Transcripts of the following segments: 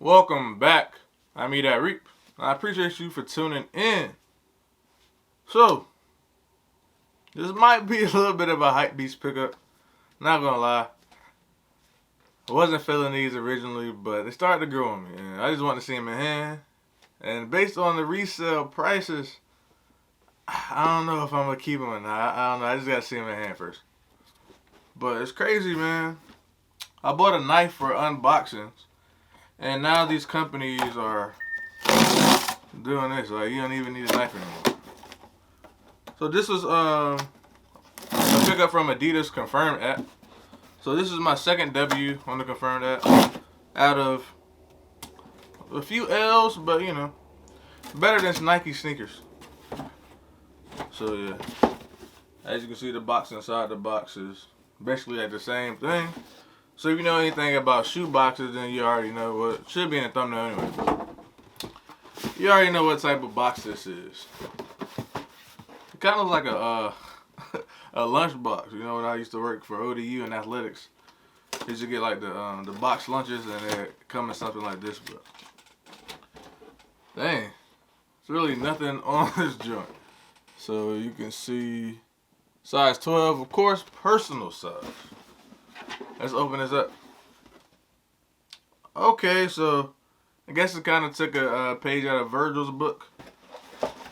Welcome back. I'm Reep. I appreciate you for tuning in. So, this might be a little bit of a hype beast pickup. Not gonna lie. I wasn't feeling these originally, but they started to grow on me. And I just wanted to see them in hand. And based on the resale prices, I don't know if I'm gonna keep them or not. I don't know. I just gotta see them in hand first. But it's crazy, man. I bought a knife for unboxings. And now these companies are doing this. Like, you don't even need a knife anymore. So this was a pickup from ADIDAS Confirmed app. So this is my second W on the Confirmed app. Out of a few L's, but you know, better than Nike sneakers. So yeah. As you can see, the box inside the box is basically like the same thing. So if you know anything about shoe boxes, then you already know what should be in the thumbnail anyway. You already know what type of box this is. It kind of looks like a lunch box. You know, when I used to work for ODU in athletics, you used to get like the box lunches, and they come in something like this. But dang, there's really nothing on this joint. So you can see size 12, of course, personal size. Let's open this up. Okay, so I guess it kind of took a page out of Virgil's book.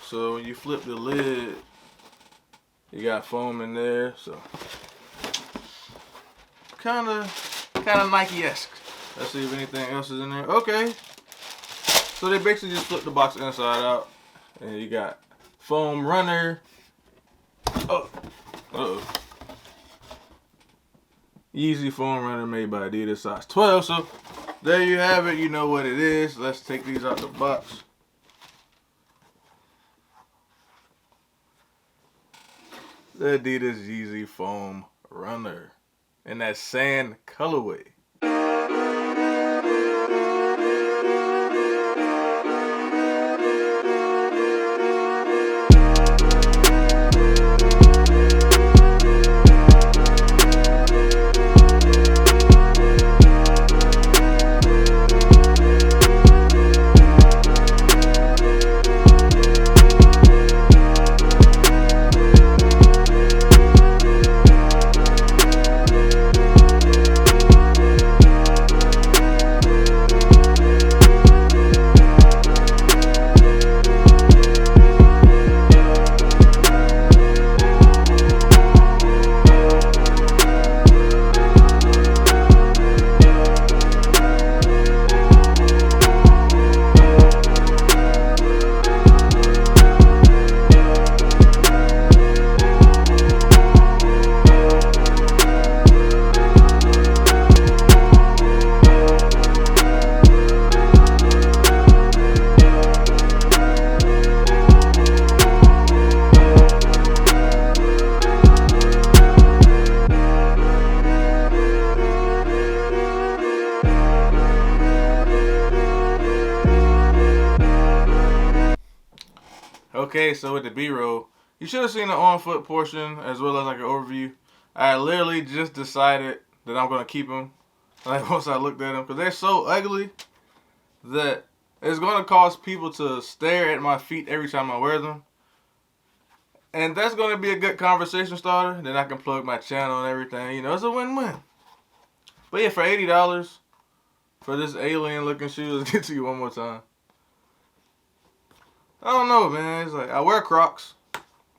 So when you flip the lid, you got foam in there. So kind of Nike-esque. Let's see if anything else is in there. Okay. So they basically just flip the box inside out, and you got foam runner. Oh, uh-oh. YEEZY foam runner made by ADIDAS, size 12. So there you have it. You know what it is. Let's take these out the box. The ADIDAS YEEZY foam runner in that sand colorway. Okay, so with the B-roll, you should have seen the on-foot portion as well as like an overview. I literally just decided that I'm going to keep them, like once I looked at them, because they're so ugly that it's going to cause people to stare at my feet every time I wear them. And that's going to be a good conversation starter. Then I can plug my channel and everything. You know, it's a win-win. But yeah, for $80 for this alien-looking shoe, let's get to you one more time. I don't know, man. It's like I wear Crocs,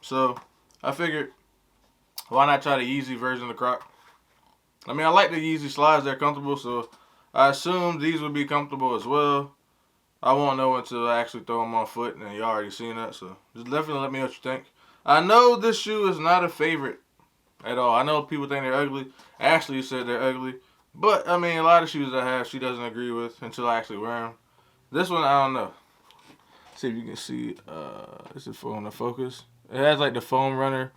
so I figured why not try the YEEZY version of Croc. I mean, I like the YEEZY slides; they're comfortable, so I assumed these would be comfortable as well. I won't know until I actually throw them on foot, and you already seen that. So just definitely let me know what you think. I know this shoe is not a favorite at all. I know people think they're ugly. Ashley said they're ugly, but I mean, a lot of shoes I have she doesn't agree with until I actually wear them. This one I don't know. See if you can see, this is on the focus. It has like the foam runner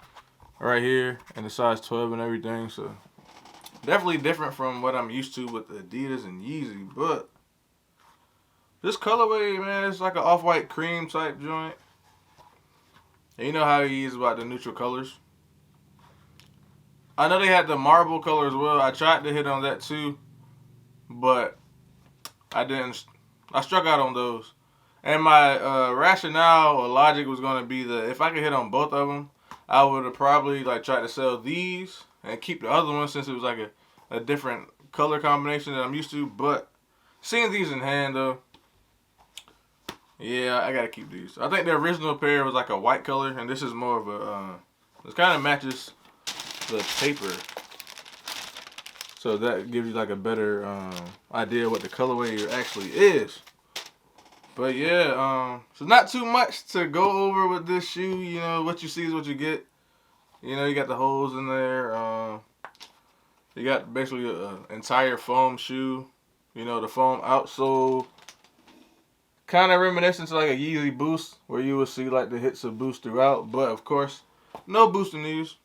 right here and the size 12 and everything, so definitely different from what I'm used to with ADIDAS and YEEZY, but this colorway, man, it's like an off-white cream type joint. And you know how he is about the neutral colors. I know they had the marble color as well. I tried to hit on that too, but I didn't I struck out on those. And my rationale or logic was going to be that if I could hit on both of them, I would have probably like tried to sell these and keep the other one since it was like a different color combination that I'm used to. But seeing these in hand though, yeah, I gotta keep these. I think the original pair was like a white color, and this is more of a. It kind of matches the paper, so that gives you like a better idea what the colorway actually is. But yeah, so not too much to go over with this shoe. You know, what you see is what you get. You know, you got the holes in there. You got basically an entire foam shoe. You know, the foam outsole. Kind of reminiscent to like a YEEZY Boost, where you will see like the hits of Boost throughout. But of course, no Boost in these.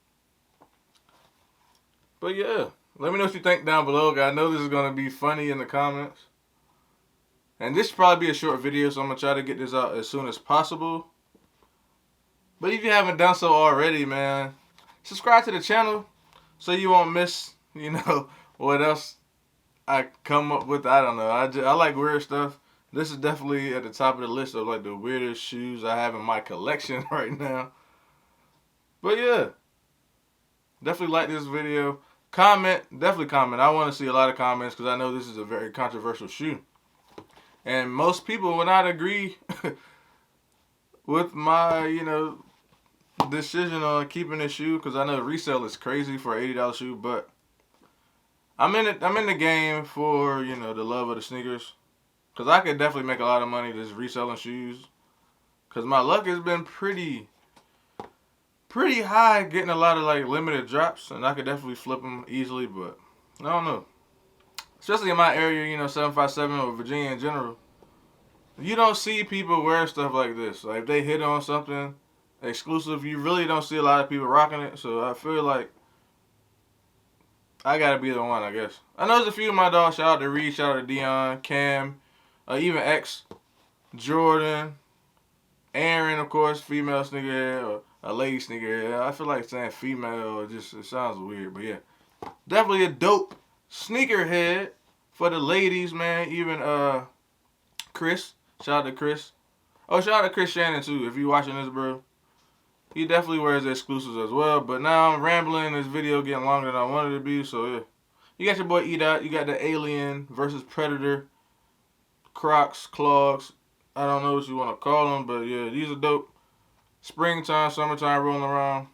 But yeah, let me know what you think down below, guys. I know this is going to be funny in the comments. And this should probably be a short video, so I'm going to try to get this out as soon as possible. But if you haven't done so already, man, subscribe to the channel so you won't miss, you know, what else I come up with. I don't know. I like weird stuff. This is definitely at the top of the list of like the weirdest shoes I have in my collection right now. But yeah, definitely like this video. Comment, definitely comment. I want to see a lot of comments because I know this is a very controversial shoe. And most people will not agree with my, you know, decision on keeping this shoe because I know resale is crazy for an $80 shoe, but I'm in the game for, you know, the love of the sneakers. Because I could definitely make a lot of money just reselling shoes. Because my luck has been pretty high getting a lot of like limited drops. And I could definitely flip them easily, but I don't know. Especially in my area, you know, 757 or Virginia in general. You don't see people wear stuff like this. Like if they hit on something exclusive, you really don't see a lot of people rocking it. So I feel like I gotta be the one, I guess. I know there's a few of my dogs. Shout out to Reep, shout out to Dion, Cam, even X, Jordan, Aaron, of course, female sneakerhead or a lady sneakerhead. I feel like saying female, it sounds weird, but yeah. Definitely a dope sneakerhead for the ladies, man. Even Chris, shout out to Chris. Oh, shout out to Chris Shannon too. If you watching this, bro, he definitely wears the exclusives as well. But now I'm rambling. This video getting longer than I wanted it to be. So yeah, you got your boy Edot. You got the Alien versus Predator, Crocs, clogs. I don't know what you want to call them, but yeah, these are dope. Springtime, summertime rolling around.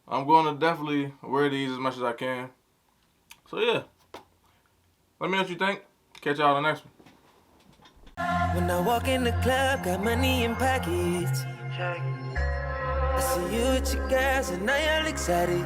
I'm going to definitely wear these as much as I can. So yeah, let me know what you think. Catch y'all on the next one. When I walk in the club, got money in pockets. I see you with your girls and now you're excited.